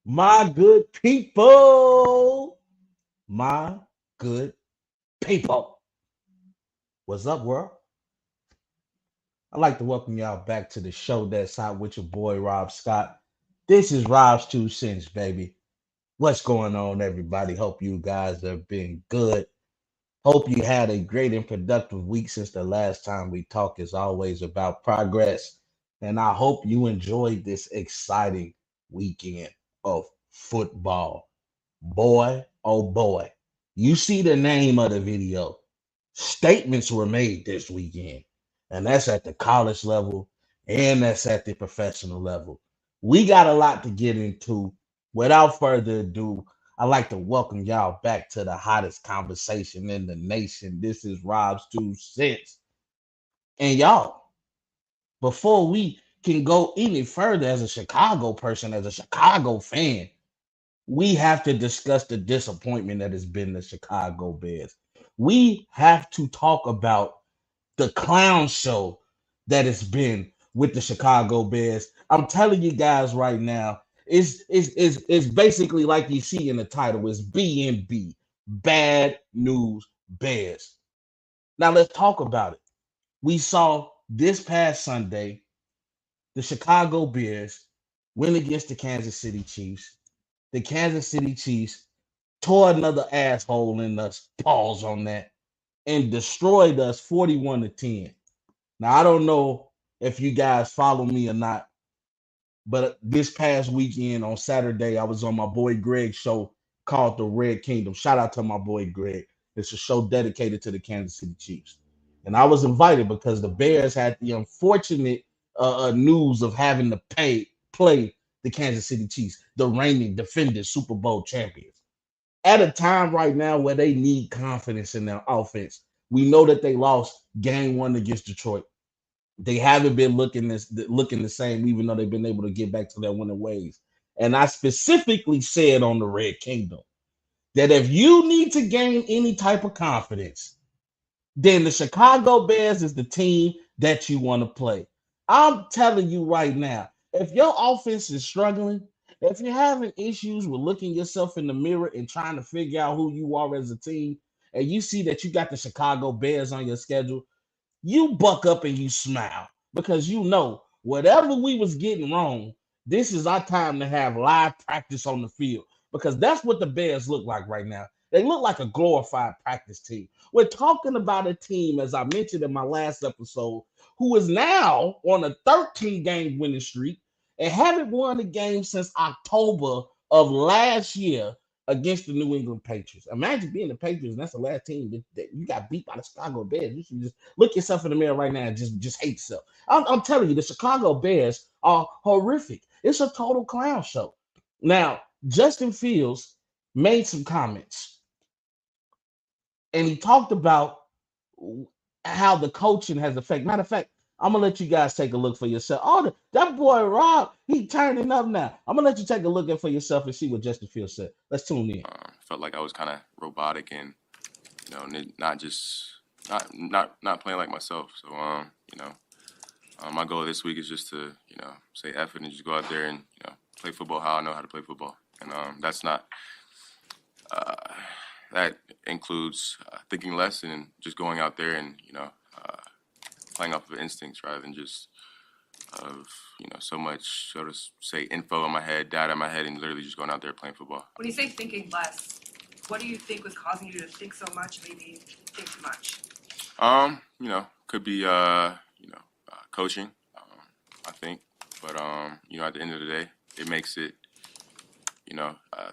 My good people, my good people. What's up, world? I'd like to welcome y'all back to the show that's hot with your boy Rob Scott. This is Rob's Two Cents, baby. What's going on, everybody? Hope you guys have been good. Hope you had a great and productive week since the last time we talked. Is always about progress. And I hope you enjoyed this exciting weekend of football. Boy, oh boy. You see the name of the video. Statements were made this weekend, and that's at the college level and that's at the professional level. We got a lot to get into. Without further ado, I'd like to welcome y'all back to the hottest conversation in the nation. This is Rob's Two Cents. And y'all, before we can go any further as a Chicago person, as a Chicago fan, we have to discuss the disappointment that has been the Chicago Bears. We have to talk about the clown show that has been with the Chicago Bears. I'm telling you guys right now, it's basically like you see in the title, it's BNB, Bad News Bears. Now let's talk about it. We saw this past Sunday the Chicago Bears win against the Kansas City Chiefs. The Kansas City Chiefs tore another asshole in us, pause on that, and destroyed us 41 to 10. Now, I don't know if you guys follow me or not, but this past weekend on Saturday, I was on my boy Greg's show called The Red Kingdom. Shout out to my boy Greg. It's a show dedicated to the Kansas City Chiefs. And I was invited because the Bears had the unfortunate news of having to play the Kansas City Chiefs, the reigning defending Super Bowl champions. At a time right now where they need confidence in their offense, we know that they lost game one against Detroit. They haven't been looking the same, even though they've been able to get back to their winning ways. And I specifically said on the Red Kingdom that if you need to gain any type of confidence, then the Chicago Bears is the team that you want to play. I'm telling you right now, if your offense is struggling, if you're having issues with looking yourself in the mirror and trying to figure out who you are as a team, and you see that you got the Chicago Bears on your schedule, you buck up and you smile because you know whatever we was getting wrong, this is our time to have live practice on the field because that's what the Bears look like right now. They look like a glorified practice team. We're talking about a team, as I mentioned in my last episode, who is now on a 13-game winning streak and haven't won a game since October of last year against the New England Patriots. Imagine being the Patriots, and that's the last team that you got beat by the Chicago Bears. You should just look yourself in the mirror right now and just hate yourself. I'm telling you, the Chicago Bears are horrific. It's a total clown show. Now, Justin Fields made some comments, and he talked about how the coaching has affected. Matter of fact, I'm gonna let you guys take a look for yourself. Oh, that boy Rob, he turning up now. I'm gonna let you take a look at for yourself and see what Justin Fields said. Let's tune in. Felt like I was kind of robotic and not just not playing like myself. So my goal this week is just to say F it and just go out there and play football how I know how to play football, and that's not that includes thinking less and just going out there and playing off of instincts rather than just of so much, so to say, info in my head, data in my head, and literally just going out there playing football. When you say thinking less, what do you think was causing you to think so much, maybe think too much? Could be coaching, I think, but at the end of the day, it makes it.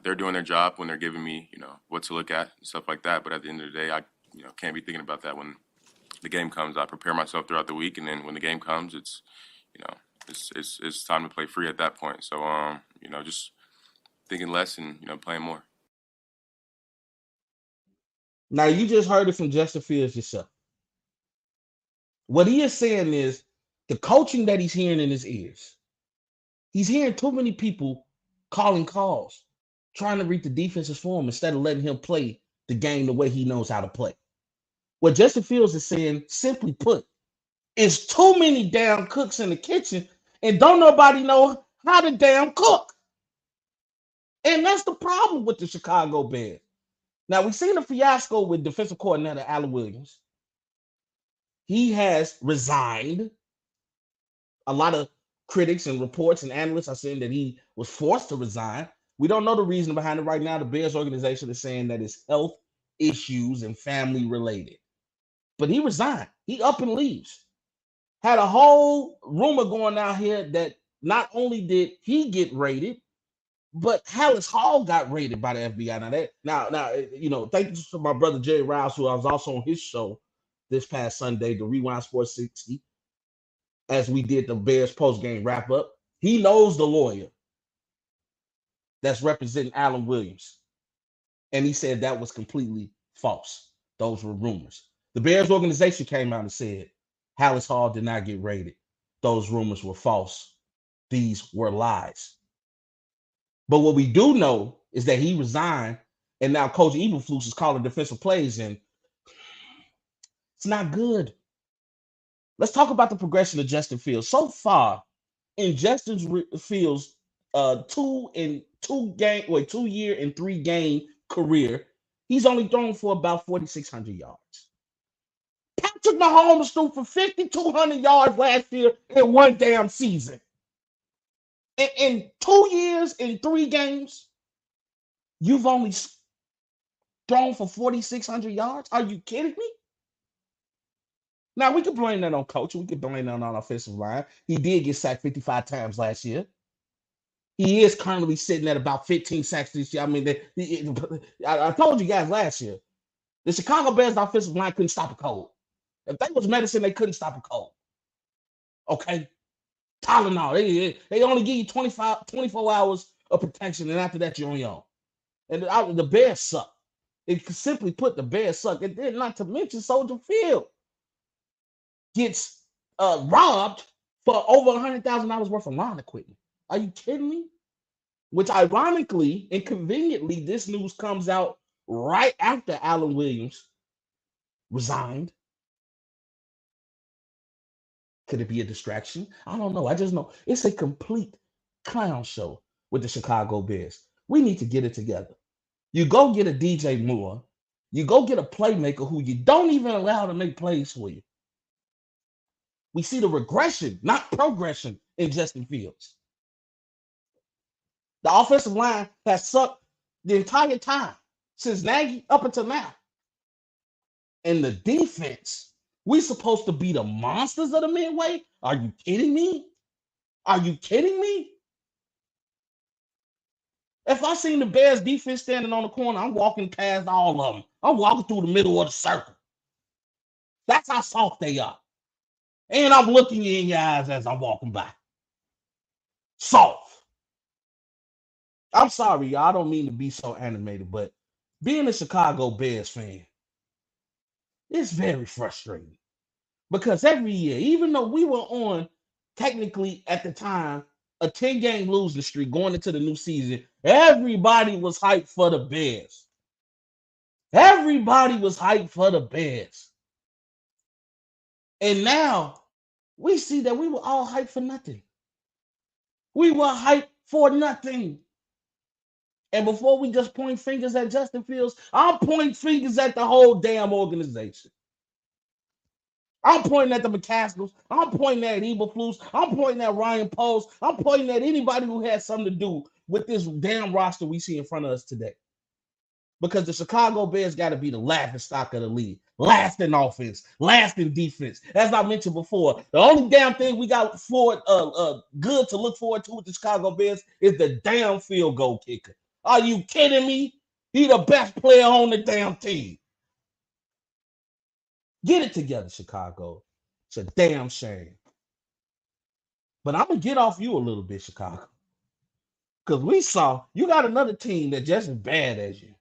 They're doing their job when they're giving me what to look at and stuff like that. But at the end of the day, I can't be thinking about that when the game comes. I prepare myself throughout the week, and then when the game comes, it's it's time to play free at that point. So just thinking less and playing more. Now you just heard it from Justin Fields yourself. What he is saying is the coaching that he's hearing in his ears. He's hearing too many people calling calls, trying to read the defenses for him instead of letting him play the game the way he knows how to play. What Justin Fields is saying, simply put, is too many damn cooks in the kitchen and don't nobody know how to damn cook. And that's the problem with the Chicago Bears. Now, we've seen a fiasco with defensive coordinator Alan Williams. He has resigned. A lot of critics and reports and analysts are saying that he was forced to resign. We don't know the reason behind it right now. The Bears organization is saying that it's health issues and family related. But he resigned. He up and leaves. Had a whole rumor going out here that not only did he get raided, but Hallis Hall got raided by the FBI. Now, thank you to my brother Jerry Rouse, who I was also on his show this past Sunday, the Rewind Sports 60, as we did the Bears post-game wrap-up. He knows the lawyer that's representing Alan Williams. And he said that was completely false. Those were rumors. The Bears organization came out and said Hallis Hall did not get raided. Those rumors were false. These were lies. But what we do know is that he resigned, and now Coach Eberflus is calling defensive plays, and it's not good. Let's talk about the progression of Justin Fields. So far, in Justin Fields' 2 year and 3 game career, he's only thrown for about 4,600 yards. Patrick Mahomes threw for 5,200 yards last year in one damn season. In 2 years and 3 games, you've only thrown for 4,600 yards? Are you kidding me? Now, we can blame that on coach. We can blame that on offensive line. He did get sacked 55 times last year. He is currently sitting at about 15 sacks this year. I mean, I told you guys last year, the Chicago Bears offensive line couldn't stop a cold. If that was medicine, they couldn't stop a cold. Okay? Tylenol. They only give you 24 hours of protection, and after that, you're on your own. And the Bears suck. It simply put, the Bears suck. And then, not to mention, Soldier Field gets robbed for over $100,000 worth of lawn equipment. Are you kidding me? Which, ironically and conveniently, this news comes out right after Alan Williams resigned. Could it be a distraction? I don't know. I just know it's a complete clown show with the Chicago Bears. We need to get it together. You go get a DJ Moore. You go get a playmaker who you don't even allow to make plays for you. We see the regression, not progression, in Justin Fields. The offensive line has sucked the entire time since Nagy up until now. And the defense, we supposed to be the monsters of the midway? Are you kidding me? Are you kidding me? If I seen the Bears defense standing on the corner, I'm walking past all of them. I'm walking through the middle of the circle. That's how soft they are. And I'm looking you in your eyes as I'm walking by. Soft. I'm sorry, y'all. I don't mean to be so animated, but being a Chicago Bears fan, it's very frustrating. Because every year, even though we were on, technically at the time, a 10-game losing streak going into the new season, everybody was hyped for the Bears. Everybody was hyped for the Bears. And now we see that we were all hyped for nothing. We were hyped for nothing. And before we just point fingers at Justin Fields, I'm pointing fingers at the whole damn organization. I'm pointing at the McCaskills. I'm pointing at Eberflus. I'm pointing at Ryan Poles. I'm pointing at anybody who has something to do with this damn roster we see in front of us today. Because the Chicago Bears got to be the laughing stock of the league. Last in offense, last in defense. As I mentioned before, the only damn thing we got forward, good to look forward to with the Chicago Bears is the damn field goal kicker. Are you kidding me? He the best player on the damn team. Get it together, Chicago. It's a damn shame. But I'm going to get off you a little bit, Chicago. Because we saw you got another team that's just as bad as you.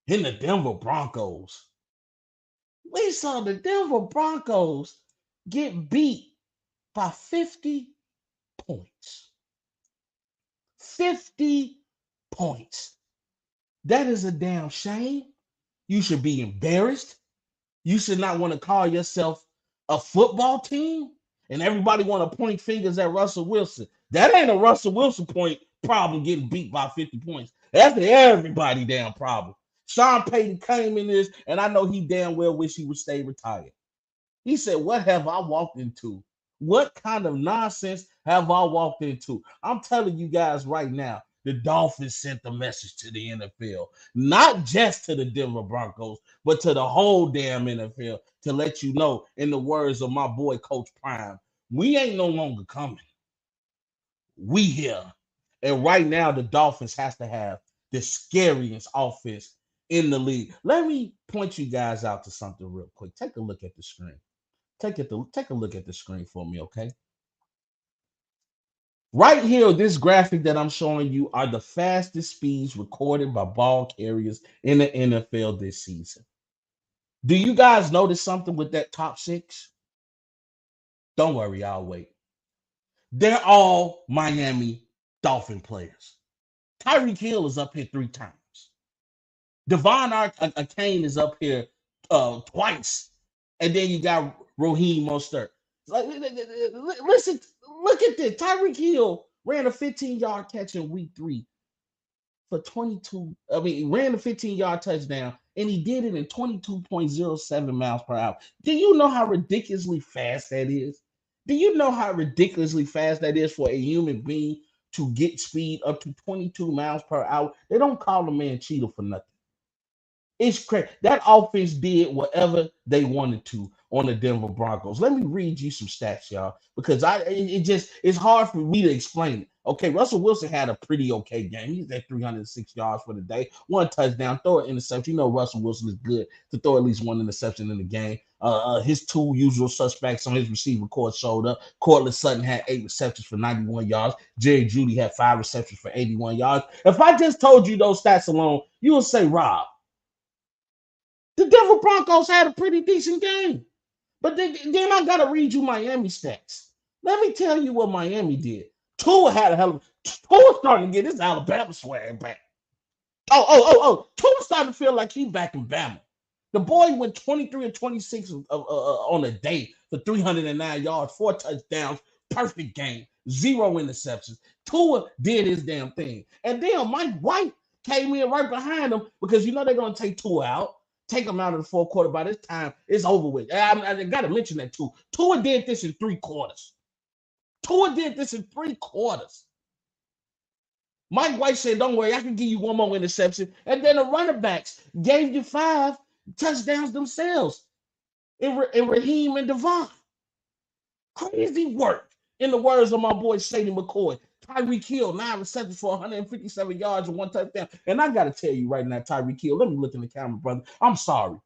In the Denver Broncos. We saw the Denver Broncos get beat by 50 points. 50 points. That is a damn shame. You should be embarrassed. You should not want to call yourself a football team. And everybody want to point fingers at Russell Wilson. That ain't a Russell Wilson point problem getting beat by 50 points. That's everybody damn problem. Sean Payton came in this, and I know he damn well wish he would stay retired. He said, "What have I walked into? What kind of nonsense have I walked into?" I'm telling you guys right now, the Dolphins sent the message to the NFL, not just to the Denver Broncos, but to the whole damn NFL to let you know, in the words of my boy Coach Prime, we ain't no longer coming. We here. And right now, the Dolphins has to have the scariest offense in the league. Let me point you guys out to something real quick. Take a look at the screen. Take a look at the screen for me, okay? Right here, this graphic that I'm showing you are the fastest speeds recorded by ball carriers in the NFL this season. Do you guys notice something with that top six? Don't worry, I'll wait. They're all Miami Dolphin players. Tyreek Hill is up here 3 times. Devon Kane is up here twice. And then you got Raheem Mostert. Like, listen, look at this. Tyreek Hill ran a 15-yard catch in week 3 for 22. I mean, he ran a 15-yard touchdown, and he did it in 22.07 miles per hour. Do you know how ridiculously fast that is? Do you know how ridiculously fast that is for a human being to get speed up to 22 miles per hour? They don't call the man Cheetah for nothing. It's crazy. That offense did whatever they wanted to on the Denver Broncos. Let me read you some stats, y'all, because it's hard for me to explain it. Okay, Russell Wilson had a pretty okay game. He's at 306 yards for the day, 1 touchdown, throw an interception. You know Russell Wilson is good to throw at least 1 interception in the game. His 2 usual suspects on his receiver corps showed up. Cortland Sutton had 8 receptions for 91 yards. Jerry Jeudy had 5 receptions for 81 yards. If I just told you those stats alone, you would say, Rob, the Denver Broncos had a pretty decent game. But then I got to read you Miami stats. Let me tell you what Miami did. Tua had a hell of Tua starting to get his Alabama swag back. Tua starting to feel like he's back in Bama. The boy went 23 and 26 on a day for 309 yards, 4 touchdowns, perfect game, 0 interceptions. Tua did his damn thing. And then Mike White came in right behind him because you know they're going to take Tua out. Take him out of the 4th quarter. By this time, it's over with. I got to mention that too. Tua did this in 3 quarters. Tua did this in 3 quarters. Mike White said, "Don't worry, I can give you 1 more interception." And then the running backs gave you 5 touchdowns themselves in Raheem and Devon. Crazy work. In the words of my boy Shady McCoy, Tyreek Hill, 9 receptions for 157 yards and 1 touchdown. And I got to tell you right now, Tyreek Hill, let me look in the camera, brother. I'm sorry.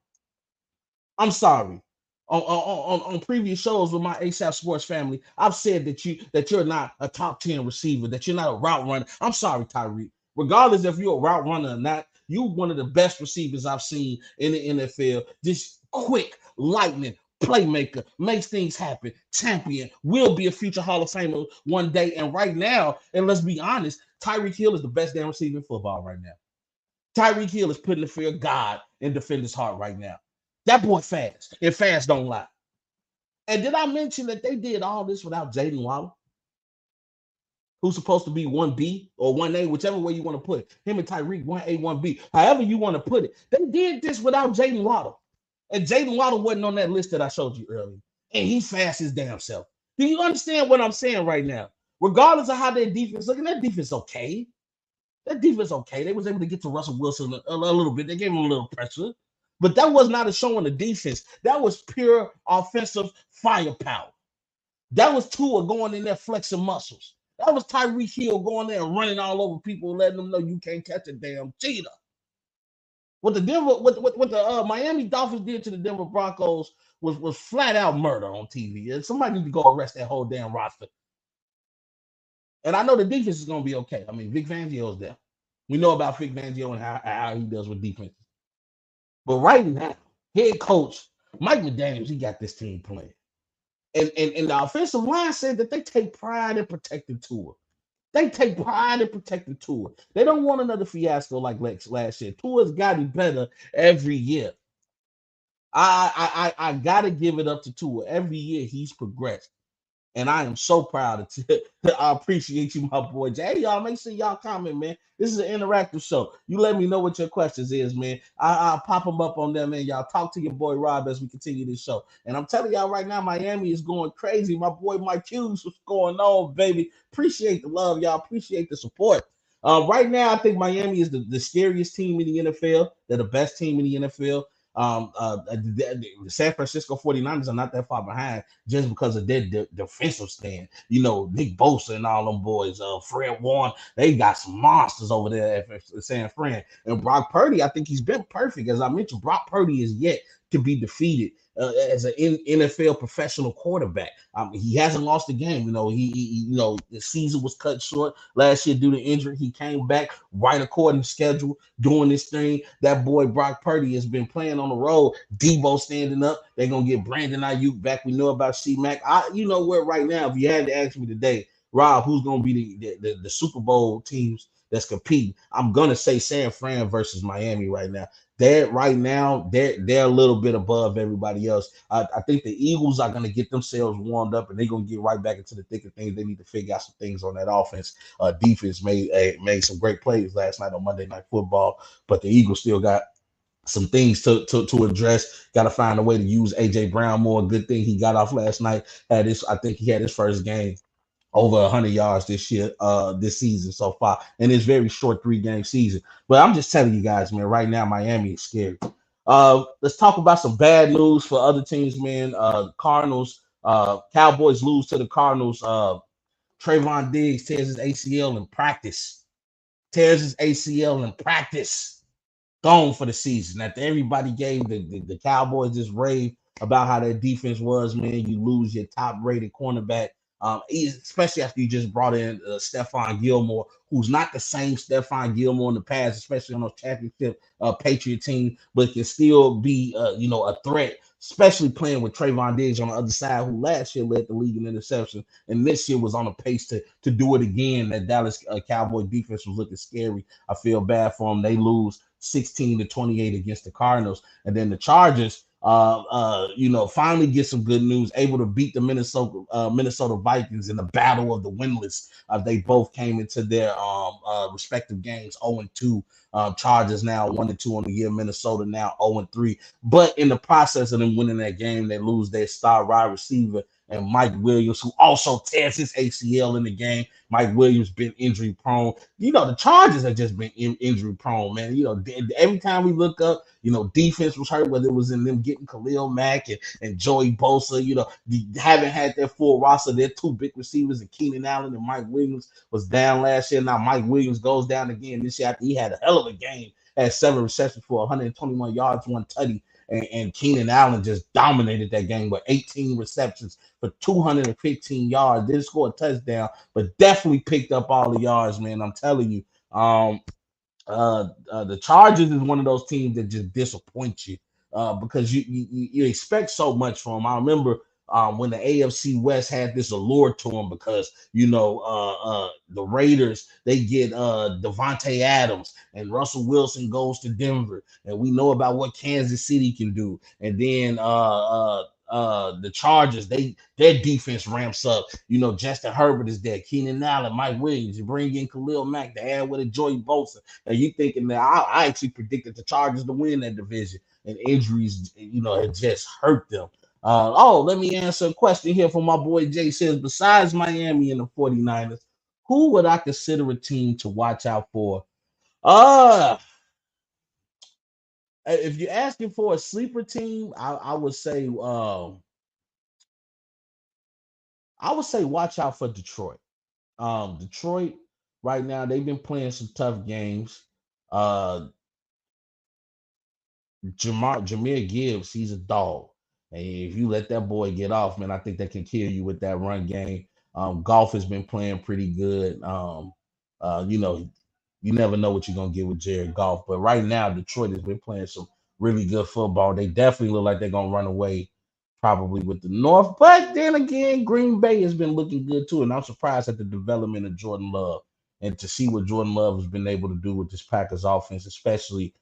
On previous shows with my ASAP Sports family, I've said that you're not a top 10 receiver, that you're not a route runner. I'm sorry, Tyreek. Regardless if you're a route runner or not, you're one of the best receivers I've seen in the NFL. Just quick, lightning, playmaker, makes things happen, champion, will be a future Hall of Famer one day. And right now, and let's be honest, Tyreek Hill is the best damn receiver in football right now. Tyreek Hill is putting the fear of God in defender's heart right now. That boy fast, and fast don't lie. And did I mention that they did all this without Jaden Waddle, who's supposed to be 1B or 1A, whichever way you want to put it. Him and Tyreek, 1A, 1B, however you want to put it. They did this without Jaden Waddle. And Jaden Waddle wasn't on that list that I showed you earlier. And he fast his damn self. Do you understand what I'm saying right now? Regardless of how their defense looking, that defense okay. That defense okay. They was able to get to Russell Wilson a little bit. They gave him a little pressure. But that was not a showing of defense. That was pure offensive firepower. That was Tua going in there flexing muscles. That was Tyreek Hill going there and running all over people, letting them know you can't catch a damn cheetah. What the Miami Dolphins did to the Denver Broncos was flat out murder on TV. And somebody need to go arrest that whole damn roster. And I know the defense is going to be okay. I mean, Vic Fangio's there. We know about Vic Fangio and how he does with defense. But right now, head coach Mike McDaniels, he got this team playing. And the offensive line said that they take pride in protecting Tua. They take pride in protecting Tua. They don't want another fiasco like last year. Tua's gotten better every year. I got to give it up to Tua. Every year he's progressed. And I am so proud I appreciate you, my boy Jay. Hey, y'all, make sure y'all comment, man. This is an interactive show. You let me know what your questions is, man. I'll pop them up on them, man. Y'all talk to your boy Rob as we continue this show. And I'm telling y'all right now, Miami is going crazy. My boy Mike Hughes, what's going on, baby? Appreciate the love, y'all. Appreciate the support. Right now, I think Miami is the scariest team in the NFL. They're the best team in the NFL. The San Francisco 49ers are not that far behind just because of their defensive stand. You know, Nick Bosa and all them boys, Fred Warren, they got some monsters over there at San Fran. And Brock Purdy, I think he's been perfect. As I mentioned, Brock Purdy is yet to be defeated as an NFL professional quarterback. He hasn't lost a game. You know, the season was cut short last year due to injury. He came back right according to schedule, doing this thing. That boy Brock Purdy has been playing on the road. Debo standing up. They're gonna get Brandon Ayuk back. We know about C-Mac. You know what? Right now, if you had to ask me today, Rob, who's gonna be the Super Bowl teams that's competing? I'm gonna say San Fran versus Miami right now. They're a little bit above everybody else. I think the Eagles are going to get themselves warmed up, and they're going to get right back into the thick of things. They need to figure out some things on that offense. Defense made some great plays last night on Monday Night Football, but the Eagles still got some things to address. Got to find a way to use AJ Brown more. Good thing he got off last night. I think he had his first game over 100 yards this season so far, and it's very short 3-game season. But I'm just telling you guys, man, right now Miami is scary. Let's talk about some bad news for other teams, man. Cardinals, Cowboys lose to the Cardinals. Trayvon Diggs tears his ACL in practice. Gone for the season. After everybody gave the Cowboys this rave about how their defense was, man, you lose your top-rated cornerback. Especially after you just brought in Stephon Gilmore, who's not the same Stephon Gilmore in the past, especially on those championship Patriot team, but can still be a threat, especially playing with Trayvon Diggs on the other side, who last year led the league in interception, and this year was on a pace to do it again. That Dallas Cowboy defense was looking scary. I feel bad for them. They lose 16-28 against the Cardinals, and then the Chargers finally get some good news, able to beat the Minnesota Vikings in the battle of the winless. They both came into their respective games 0-2. Chargers now 1-2 on the year. Minnesota now 0-3. But in the process of them winning that game, they lose their star wide receiver and Mike Williams, who also tears his ACL in the game. Mike Williams been injury prone. You know, the Chargers have just been injury prone, man. You know, every time we look up, defense was hurt, whether it was in them getting Khalil Mack and Joey Bosa. Haven't had their full roster. Their two big receivers, and Keenan Allen and Mike Williams, was down last year. Now Mike Williams goes down again this year after he had a hell of a game. Had 7 receptions for 121 yards, 1 tutty. And Keenan Allen just dominated that game with 18 receptions for 215 yards. Didn't score a touchdown, but definitely picked up all the yards, man. I'm telling you. The Chargers is one of those teams that just disappoint you because you expect so much from them. I remember when the AFC West had this allure to them because the Raiders, they get Devontae Adams, and Russell Wilson goes to Denver, and we know about what Kansas City can do, and then the Chargers, their defense ramps up. Justin Herbert is there, Keenan Allen, Mike Williams. You bring in Khalil Mack to add with a Joey Bosa, and you thinking that I actually predicted the Chargers to win that division, and injuries, had just hurt them. Let me answer a question here from my boy Jay. Says, besides Miami and the 49ers, who would I consider a team to watch out for? If you're asking for a sleeper team, I would say watch out for Detroit. Detroit right now, they've been playing some tough games. Jameer Gibbs, he's a dog. And if you let that boy get off, man, I think that can kill you with that run game. Golf has been playing pretty good. You never know what you're gonna get with Jared Goff. But right now, Detroit has been playing some really good football. They definitely look like they're gonna run away probably with the North. But then again, Green Bay has been looking good too. And I'm surprised at the development of Jordan Love and to see what Jordan Love has been able to do with this Packers offense, especially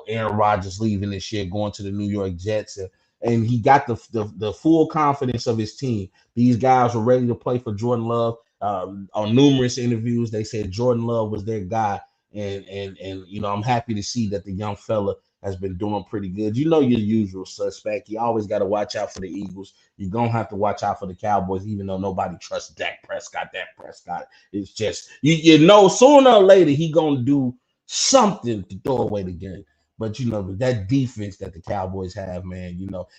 Aaron Rodgers leaving this year, going to the New York Jets. and he got the full confidence of his team. These guys were ready to play for Jordan Love. On numerous interviews, they said Jordan Love was their guy, and I'm happy to see that the young fella has been doing pretty good. Your usual suspect. You always got to watch out for the Eagles. You're gonna have to watch out for the Cowboys, even though nobody trusts Dak Prescott. Dak Prescott is just sooner or later he gonna do something to throw away the game. But that defense that the Cowboys have, man,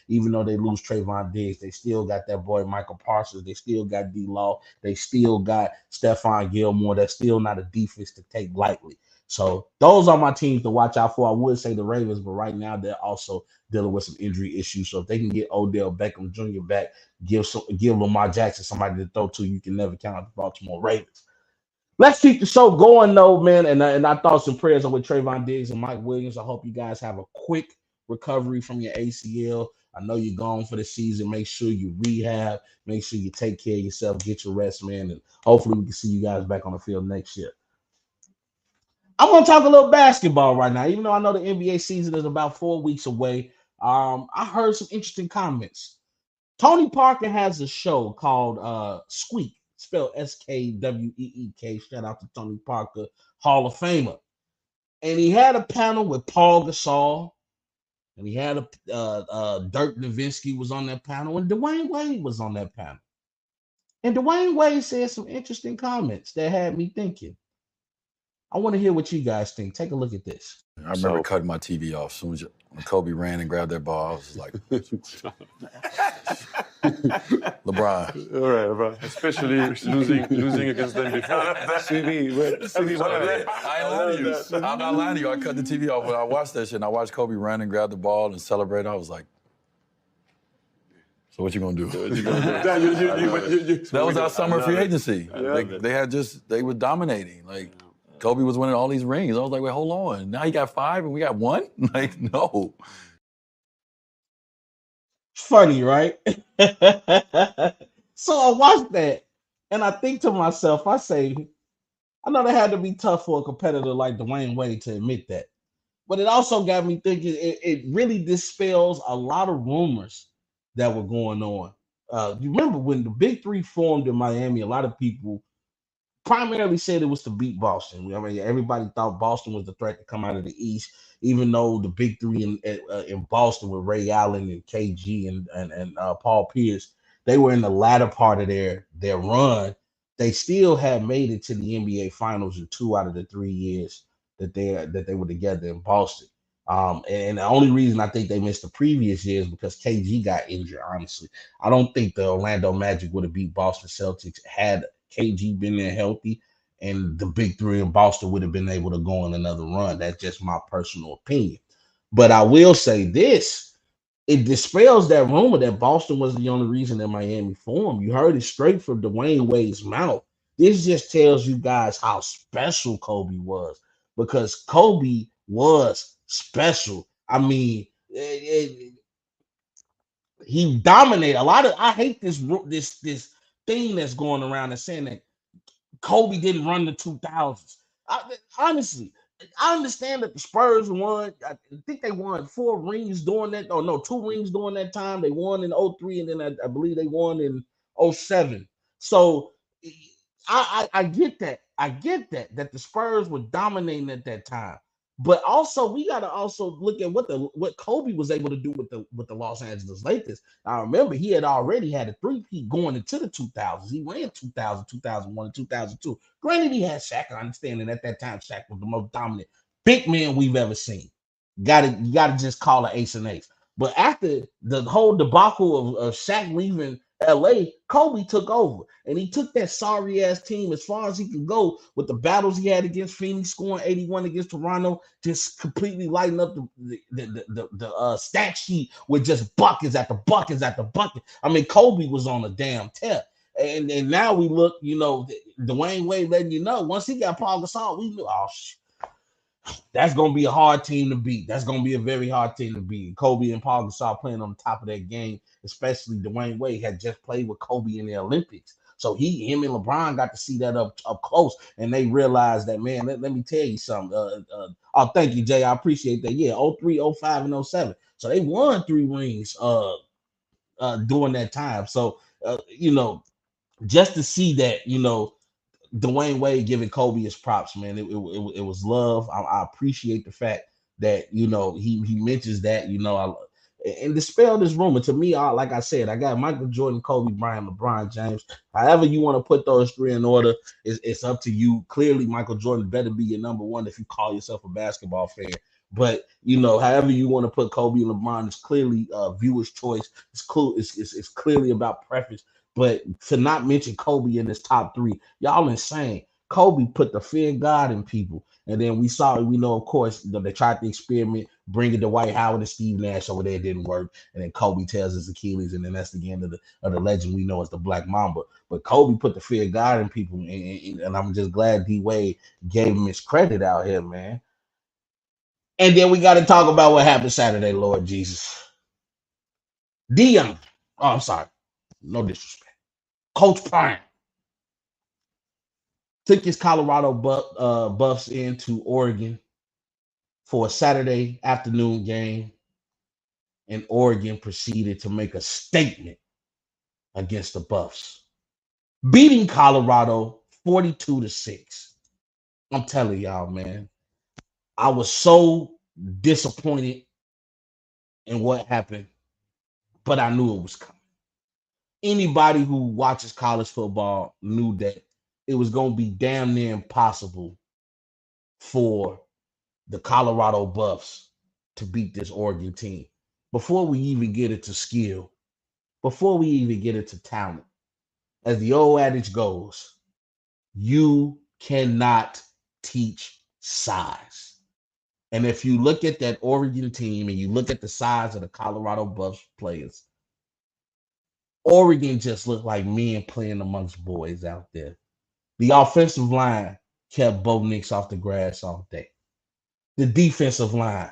even though they lose Trayvon Diggs, they still got that boy Michael Parsons. They still got D-Law. They still got Stephon Gilmore. That's still not a defense to take lightly. So those are my teams to watch out for. I would say the Ravens, but right now they're also dealing with some injury issues. So if they can get Odell Beckham Jr. back, give Lamar Jackson somebody to throw to, you can never count out the Baltimore Ravens. Let's keep the show going, though, man. And our thoughts and prayers are with Trayvon Diggs and Mike Williams. I hope you guys have a quick recovery from your ACL. I know you're gone for the season. Make sure you rehab. Make sure you take care of yourself. Get your rest, man. And hopefully we can see you guys back on the field next year. I'm going to talk a little basketball right now. Even though I know the NBA season is about 4 weeks away, I heard some interesting comments. Tony Parker has a show called Squeak, spelled Skweek. Shout out to Tony Parker, Hall of Famer. And he had a panel with Paul Gasol, and he had Dirk Nowitzki was on that panel, and Dwayne Wade was on that panel. And Dwayne Wade said some interesting comments that had me thinking. I want to hear what you guys think. Take a look at this. I remember cutting my TV off as soon as when Kobe ran and grabbed that ball. I was like, LeBron. All right, LeBron. Especially losing against them before. CV, I ain't lying to you. I'm not lying to you. I cut the TV off when I watched that shit, and I watched Kobe run and grab the ball and celebrate. I was like, so what you gonna do? That was our summer free agency. They were dominating. Like, Kobe was winning all these rings. I was like, wait, hold on. Now he got 5 and we got 1? Like, no. Funny, right? So I watched that and I think to myself, I say, I know that had to be tough for a competitor like Dwayne Wade to admit that. But it also got me thinking, it really dispels a lot of rumors that were going on. You remember when the Big Three formed in Miami, a lot of people primarily said it was to beat Boston. I mean, everybody thought Boston was the threat to come out of the East, even though the Big Three in Boston with Ray Allen and KG and Paul Pierce, they were in the latter part of their run. They still had made it to the NBA Finals in 2 out of the 3 years that they were together in Boston. And the only reason I think they missed the previous year is because KG got injured, honestly. I don't think the Orlando Magic would have beat Boston Celtics had KG been there healthy, and the Big Three in Boston would have been able to go on another run. That's just my personal opinion. But I will say this, it dispels that rumor that Boston was the only reason that Miami formed. You heard it straight from Dwayne Wade's mouth. This just tells you guys how special Kobe was, because Kobe was special. I mean, he dominated a lot of. I hate this thing that's going around and saying that Kobe didn't run the 2000s. Honestly, I understand that the Spurs won. I think they won 4 rings during that. Oh no, 2 rings during that time. They won in 03, and then I believe they won in 07. So I get that. I get that the Spurs were dominating at that time. But also, we got to also look at what Kobe was able to do with the Los Angeles Lakers. I remember he had already had a 3-peat going into the 2000s. He ran 2000, 2001, and 2002. Granted, he had Shaq. I understand that at that time, Shaq was the most dominant big man we've ever seen. You gotta just call it ace and ace. But after the whole debacle of Shaq leaving LA, Kobe took over, and he took that sorry ass team as far as he could go with the battles he had against Phoenix, scoring 81 against Toronto, just completely lighting up the stat sheet with just buckets at the buckets at the bucket. I mean, Kobe was on a damn tear. And now we look, Dwayne Wade letting you know, once he got Paul Gasol, we knew, that's going to be a hard team to beat. That's going to be a very hard team to beat. Kobe and Paul Gasol playing on top of that game, especially Dwayne Wade had just played with Kobe in the Olympics. So him and LeBron got to see that up close, and they realized that, man, let me tell you something. Oh, thank you, Jay. I appreciate that. Yeah, 03, 05, and 07. So they won 3 rings during that time. So just to see that, Dwayne Wade giving Kobe his props, man. It was love. I appreciate the fact that he mentions that, and dispel this rumor. To me, like I said, I got Michael Jordan, Kobe Bryant, LeBron James. However you want to put those 3 in order, it's up to you. Clearly, Michael Jordan better be your number 1 if you call yourself a basketball fan. But however you want to put Kobe and LeBron, is clearly viewer's choice. It's cool. It's clearly about preference. But to not mention Kobe in this top 3, y'all insane. Kobe put the fear of God in people. And then we know, of course, they tried to experiment, bringing Dwight Howard and Steve Nash over there. It didn't work. And then Kobe tears his Achilles, and then that's the end of the legend we know as the Black Mamba. But Kobe put the fear of God in people, and I'm just glad D-Wade gave him his credit out here, man. And then we got to talk about what happened Saturday, Lord Jesus. Dion. Oh, I'm sorry. No disrespect. Coach Prime took his Colorado Buffs into Oregon for a Saturday afternoon game, and Oregon proceeded to make a statement against the Buffs, beating Colorado 42-6. I'm telling y'all, man, I was so disappointed in what happened, but I knew it was coming. Anybody who watches college football knew that it was going to be damn near impossible for the Colorado Buffs to beat this Oregon team. Before we even get into skill, before we even get into talent, as the old adage goes, you cannot teach size. And if you look at that Oregon team and you look at the size of the Colorado Buffs players, Oregon just looked like men playing amongst boys out there. The offensive line kept Bo Nix off the grass all day. The defensive line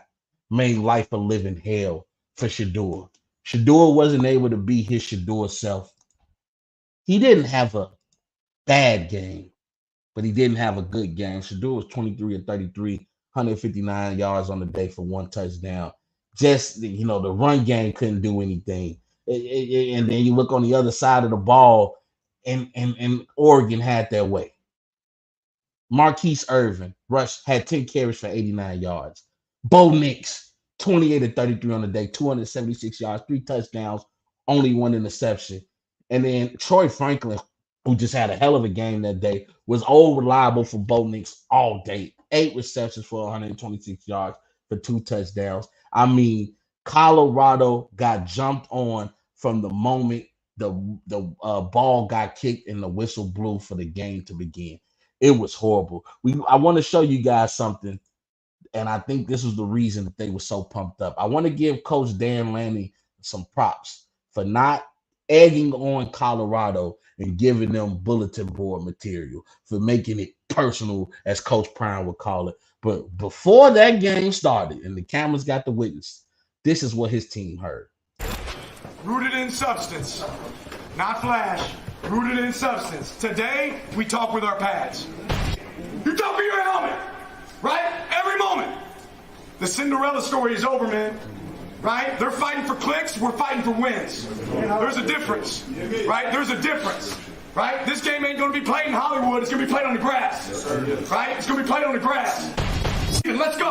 made life a living hell for Shedeur. Shedeur wasn't able to be his Shedeur self. He didn't have a bad game, but he didn't have a good game. Shedeur was 23 of 33, 159 yards on the day for 1 touchdown. Just, the run game couldn't do anything. And then you look on the other side of the ball, and Oregon had their way. Marquise Irvin had 10 carries for 89 yards. Bo Nix, 28 of 33 on the day, 276 yards, 3 touchdowns, only 1 interception. And then Troy Franklin, who just had a hell of a game that day, was all reliable for Bo Nix all day. 8 receptions for 126 yards for 2 touchdowns. I mean, Colorado got jumped on from the moment the ball got kicked and the whistle blew for the game to begin. It was horrible. I want to show you guys something, and I think this was the reason that they were so pumped up. I want to give Coach Dan Lanning some props for not egging on Colorado and giving them bulletin board material, for making it personal, as Coach Prime would call it. But before that game started and the cameras got to witness, this is what his team heard. Rooted in substance, not flash. Rooted in substance. Today, we talk with our pads. You talk with your helmet, right? Every moment. The Cinderella story is over, man. Right? They're fighting for clicks, we're fighting for wins. There's a difference, right? There's a difference, right? This game ain't gonna be played in Hollywood, it's gonna be played on the grass, right? It's gonna be played on the grass. Let's go.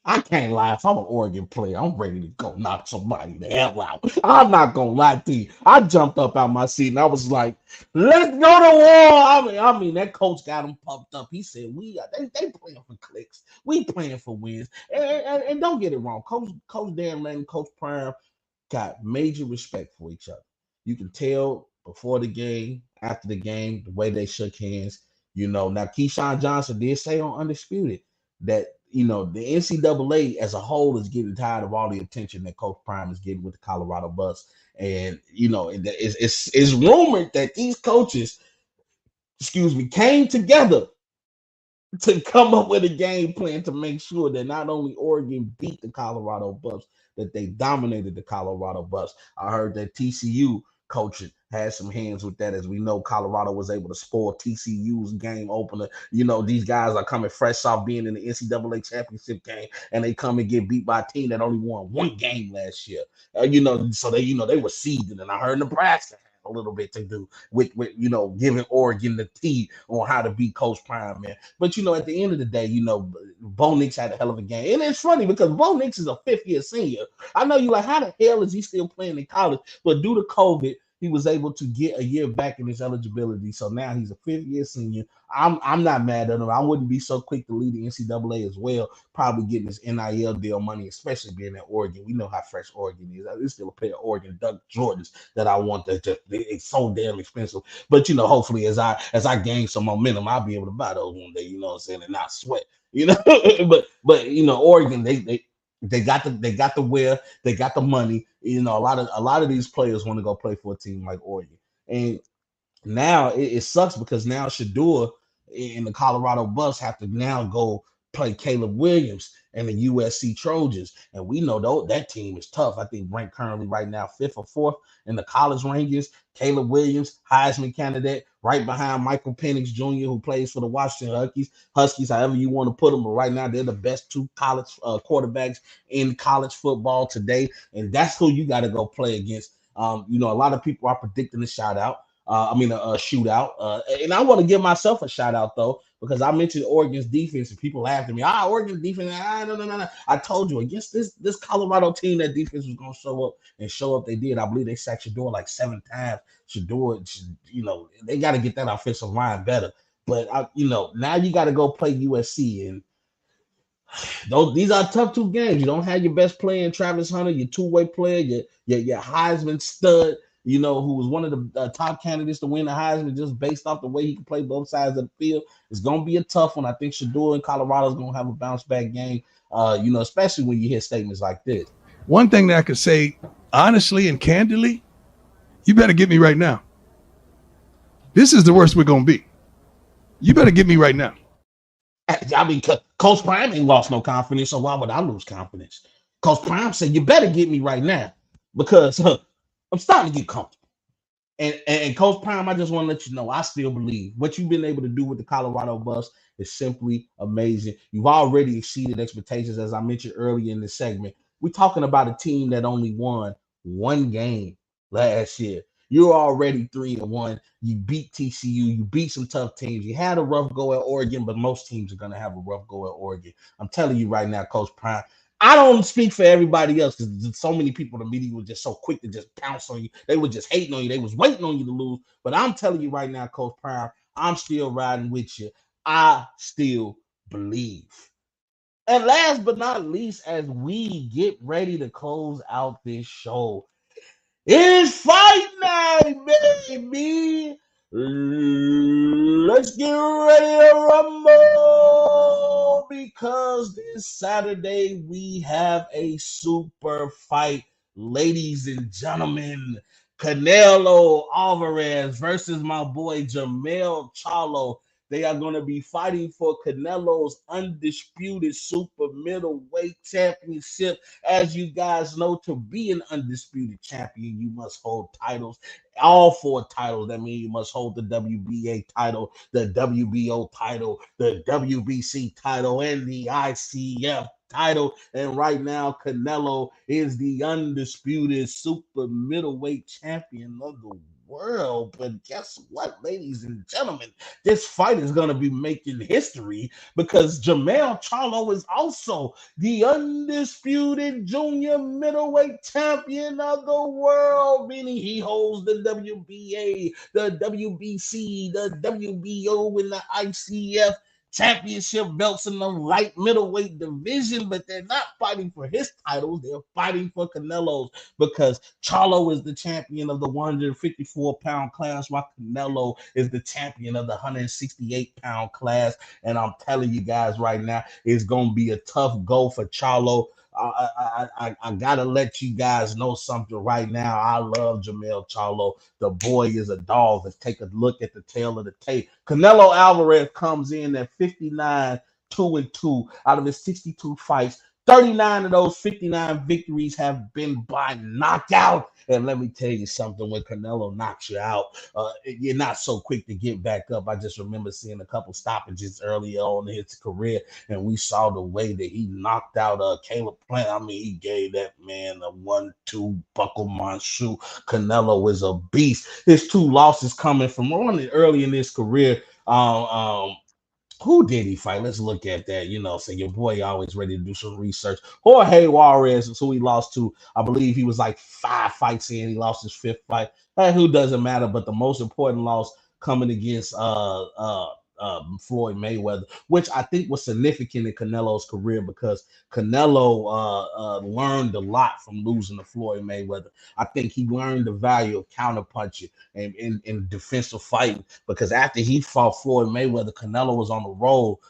I can't lie. If I'm an Oregon player, I'm ready to go knock somebody the hell out. I'm not gonna lie to you. I jumped up out my seat and I was like, "Let's go to war!" I mean, that coach got him pumped up. He said, they playing for clicks. We playing for wins." And don't get it wrong, Coach Dan Lanning, Coach Prime got major respect for each other. You can tell before the game, after the game, the way they shook hands. Now Keyshawn Johnson did say on Undisputed that the NCAA as a whole is getting tired of all the attention that Coach Prime is getting with the Colorado Buffs. And, it's rumored that these coaches, came together to come up with a game plan to make sure that not only Oregon beat the Colorado Buffs, that they dominated the Colorado Buffs. I heard that TCU coaching had some hands with that. As we know, Colorado was able to spoil TCU's game opener. These guys are coming fresh off being in the NCAA championship game, and they come and get beat by a team that only won one game last year. So they were seeded, and I heard Nebraska had a little bit to do with giving Oregon the tea on how to beat Coach Prime, man. But at the end of the day, Bo Nix had a hell of a game, and it's funny because Bo Nix is a fifth-year senior. I know you like, how the hell is he still playing in college? But due to COVID, he was able to get a year back in his eligibility. So now he's a fifth-year senior. I'm not mad at him. I wouldn't be so quick to lead the NCAA as well, probably getting his NIL deal money, especially being at Oregon. We know how fresh Oregon is. It's still a pair of Oregon Duck Jordans that I want. It's so damn expensive. But hopefully as I gain some momentum, I'll be able to buy those one day, what I'm saying, and not sweat. But Oregon, they got the wear, they got the money. A lot of these players want to go play for a team like Oregon. And now it sucks because now Shador and the Colorado Buffs have to now go play Caleb Williams and the USC Trojans. And we know though that team is tough. I think ranked currently right now 5th or 4th in the college rankings. Caleb Williams, Heisman candidate, right behind Michael Penix Jr., who plays for the Washington Huskies, however you want to put them. But right now they're the best 2 college quarterbacks in college football today. And that's who you got to go play against. A lot of people are predicting a shootout. A shootout. And I want to give myself a shout out though, because I mentioned Oregon's defense and people laughed at me. Oregon's defense. No. I told you against this Colorado team, that defense was going to show up. They did. I believe they sacked Shador like 7 times. Shador, they got to get that offensive line better. But now you got to go play USC, and these are tough 2 games. You don't have your best player in Travis Hunter, your two-way player, your Heisman stud, who was one of the top candidates to win the Heisman just based off the way he can play both sides of the field. It's going to be a tough one. I think Shador in Colorado is going to have a bounce-back game, especially when you hear statements like this. One thing that I could say honestly and candidly, you better get me right now. This is the worst we're going to be. You better get me right now. I mean, Coach Prime ain't lost no confidence, so why would I lose confidence? Coach Prime said, you better get me right now because I'm starting to get comfortable. And Coach Prime, I just want to let you know, I still believe what you've been able to do with the Colorado Buffs is simply amazing. You've already exceeded expectations, as I mentioned earlier in this segment. We're talking about a team that only won 1 game last year. You're already 3-1. You beat TCU. You beat some tough teams. You had a rough go at Oregon, but most teams are going to have a rough go at Oregon. I'm telling you right now, Coach Prime, I don't speak for everybody else because so many people in the media were just so quick to just pounce on you. They were just hating on you. They was waiting on you to lose. But I'm telling you right now, Coach Prime, I'm still riding with you. I still believe. And last but not least, as we get ready to close out this show, it's fight night, baby. Let's get ready to rumble because this Saturday we have a super fight, ladies and gentlemen. Canelo Alvarez versus my boy Jermell Charlo. They are going to be fighting for Canelo's undisputed super middleweight championship. As you guys know, to be an undisputed champion, you must hold titles. All 4 titles. That means you must hold the WBA title, the WBO title, the WBC title, and the ICF title. And right now, Canelo is the undisputed super middleweight champion of the world. But guess what, ladies and gentlemen? This fight is going to be making history because Jermell Charlo is also the undisputed junior middleweight champion of the world, meaning he holds the WBA, the WBC, the WBO, and the ICF championship belts in the light middleweight division, but they're not fighting for his titles. They're fighting for Canelo's because Charlo is the champion of the 154-pound class, while Canelo is the champion of the 168-pound class. And I'm telling you guys right now, it's going to be a tough go for Charlo. I gotta let you guys know something right now. I love Jermell Charlo. The boy is a dog. Let's take a look at the tail of the tape. Canelo Alvarez comes in at 59, 2-2 out of his 62 fights. 39 of those 59 victories have been by knockout. And let me tell you something, when Canelo knocks you out, you're not so quick to get back up. I just remember seeing a couple stoppages earlier on in his career, and we saw the way that he knocked out Caleb Plant. I mean, he gave that man a 1-2 buckle my shoe. Canelo is a beast. His 2 losses coming from early in his career. Who did he fight? Let's look at that. So your boy always ready to do some research. Jorge Juarez is who he lost to. I believe he was like 5 fights in. He lost his 5th fight. Who doesn't matter? But the most important loss coming against Floyd Mayweather, which I think was significant in Canelo's career because Canelo learned a lot from losing to Floyd Mayweather. I think he learned the value of counterpunching and in defensive fighting, because after he fought Floyd Mayweather, Canelo was on the roll,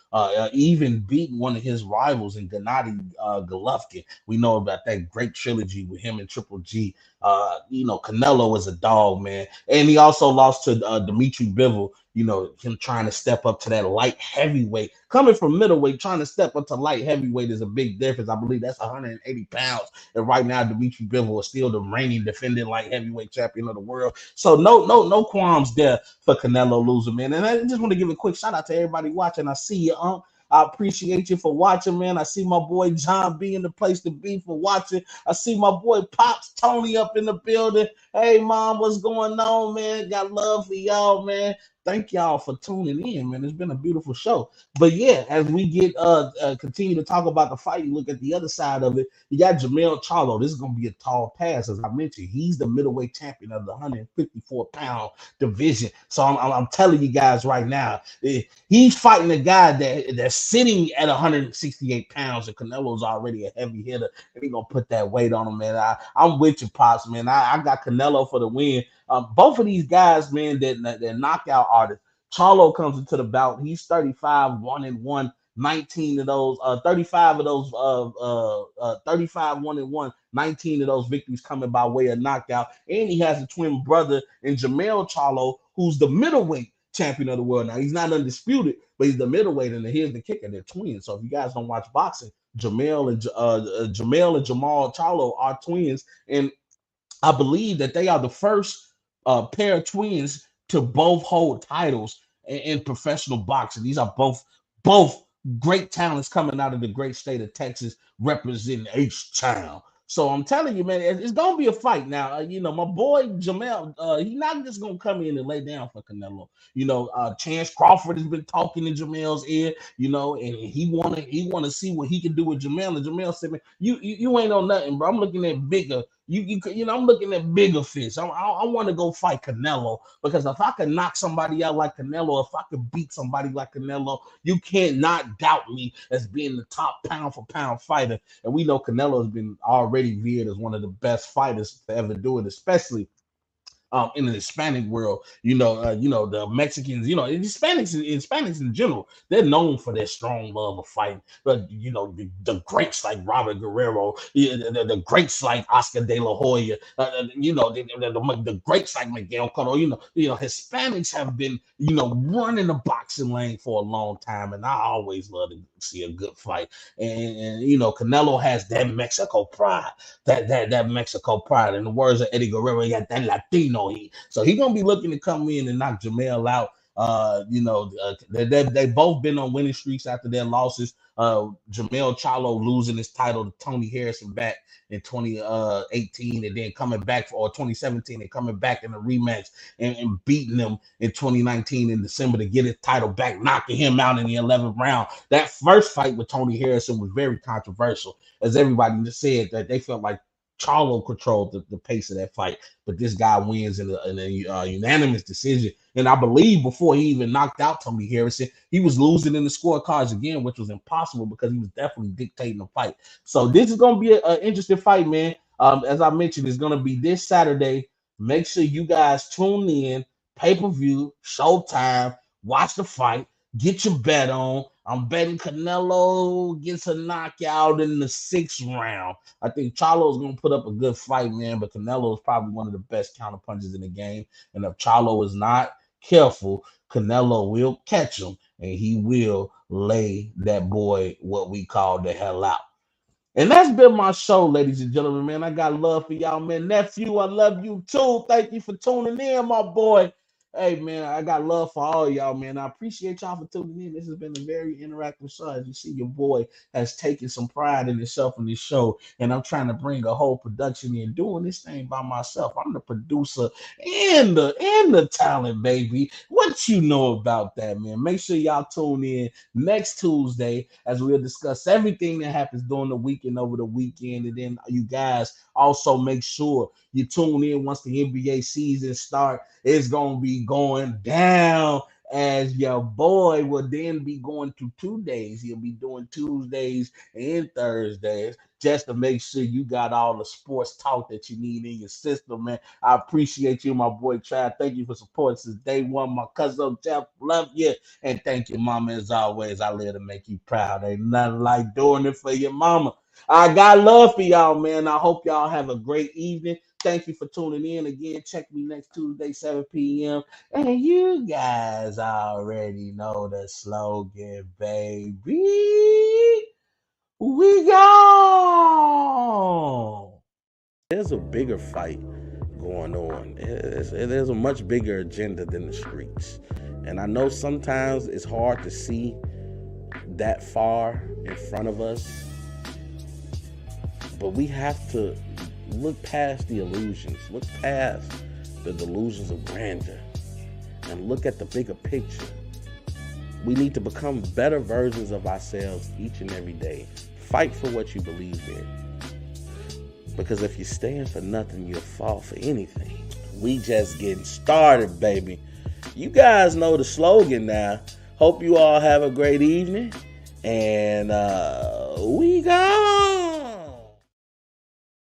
even beat one of his rivals in Gennady Golovkin. We know about that great trilogy with him and Triple G. Canelo was a dog, man. And he also lost to Dimitri Bivol. Him trying to step up to that light heavyweight. Coming from middleweight, trying to step up to light heavyweight is a big difference. I believe that's 180 pounds. And right now, Dimitri Bivol is still the reigning defending light heavyweight champion of the world. So no qualms there for Canelo losing, man. And I just want to give a quick shout out to everybody watching. I see you, I appreciate you for watching, man. I see my boy John B in the place to be for watching. I see my boy Pops Tony up in the building. Hey, Mom, what's going on, man? Got love for y'all, man. Thank y'all for tuning in, man. It's been a beautiful show. But yeah, as we get continue to talk about the fight, you look at the other side of it. You got Jermell Charlo. This is gonna be a tall task, as I mentioned. He's the middleweight champion of the 154-pound division. So I'm telling you guys right now, he's fighting a guy that's sitting at 168 pounds, and Canelo's already a heavy hitter, and he's gonna put that weight on him, man. I'm with you, Pops, man. I got Canelo for the win. Both of these guys, man, they're knockout artists. Charlo comes into the bout. He's 35, 1-1, 19 of those, 35 of those, 35, 1-1, 19 of those victories coming by way of knockout. And he has a twin brother in Jermell Charlo, who's the middleweight champion of the world. Now, he's not undisputed, but he's the middleweight, and here's the kicker. They're twins. So if you guys don't watch boxing, Jermell and Jamal Charlo are twins, and I believe that they are the first pair of twins to both hold titles in professional boxing. These are both great talents coming out of the great state of Texas, representing H-Town. So I'm telling you, man, it's gonna be a fight. Now, my boy Jermell, he's not just gonna come in and lay down for Canelo. Chance Crawford has been talking in Jermell's ear, and he wanna see what he can do with Jermell. And Jermell said, man, you ain't on nothing, bro. I'm looking at bigger. I'm looking at bigger fish. I want to go fight Canelo, because if I can knock somebody out like Canelo, if I can beat somebody like Canelo, you can't not doubt me as being the top pound for pound fighter. And we know Canelo has been already viewed as one of the best fighters to ever do it, especially in the Hispanic world. The Mexicans, Hispanics in general, they're known for their strong love of fighting. But the greats like Robert Guerrero, the greats like Oscar De La Hoya, the greats like Miguel Cotto. Hispanics have been running the boxing lane for a long time, and I always love to see a good fight. And Canelo has that Mexico pride, that Mexico pride. In the words of Eddie Guerrero, he got that Latino heat. So he's gonna be looking to come in and knock Jermell out. They both been on winning streaks after their losses. Jermell Charlo losing his title to Tony Harrison back in 2018, and then coming back or 2017 and coming back in a rematch and beating him in 2019 in December to get his title back, knocking him out in the 11th round. That first fight with Tony Harrison was very controversial, as everybody just said that they felt like Charlo controlled the pace of that fight, but this guy wins in a unanimous decision. And I believe before he even knocked out Tony Harrison, he was losing in the scorecards again, which was impossible because he was definitely dictating the fight. So this is going to be an interesting fight, man. As I mentioned, it's going to be this Saturday. Make sure you guys tune in, pay-per-view, Showtime, watch the fight, get your bet on. I'm betting Canelo gets a knockout in the 6th round. I think Charlo is going to put up a good fight, man, but Canelo is probably one of the best counterpunchers in the game. And if Charlo is not careful, Canelo will catch him, and he will lay that boy what we call the hell out. And that's been my show, ladies and gentlemen, man. I got love for y'all, man. Nephew, I love you too. Thank you for tuning in, my boy. Hey, man, I got love for all y'all, man. I appreciate y'all for tuning in. This has been a very interactive show. As you see, your boy has taken some pride in himself in this show, and I'm trying to bring a whole production in, doing this thing by myself. I'm the producer and the talent, baby. What you know about that, man? Make sure y'all tune in next Tuesday as we'll discuss everything that happens during the weekend over the weekend. And then you guys also make sure you tune in once the NBA season starts. It's going to be going down, as your boy will then be going to 2 days. He'll be doing Tuesdays and Thursdays just to make sure you got all the sports talk that you need in your system, man. I appreciate you, my boy Chad. Thank you for supporting since day one. My cousin Jeff, love you. And thank you, mama, as always. I live to make you proud. Ain't nothing like doing it for your mama. I got love for y'all, man. I hope y'all have a great evening. Thank you for tuning in. Again, check me next Tuesday, 7 p.m. And you guys already know the slogan, baby. We gone. There's a bigger fight going on. There's a much bigger agenda than the streets. And I know sometimes it's hard to see that far in front of us, but we have to look past the illusions, look past the delusions of grandeur, and look at the bigger picture. We need to become better versions of ourselves each and every day. Fight for what you believe in. Because if you stand for nothing, you'll fall for anything. We just getting started, baby. You guys know the slogan now. Hope you all have a great evening. And we gone.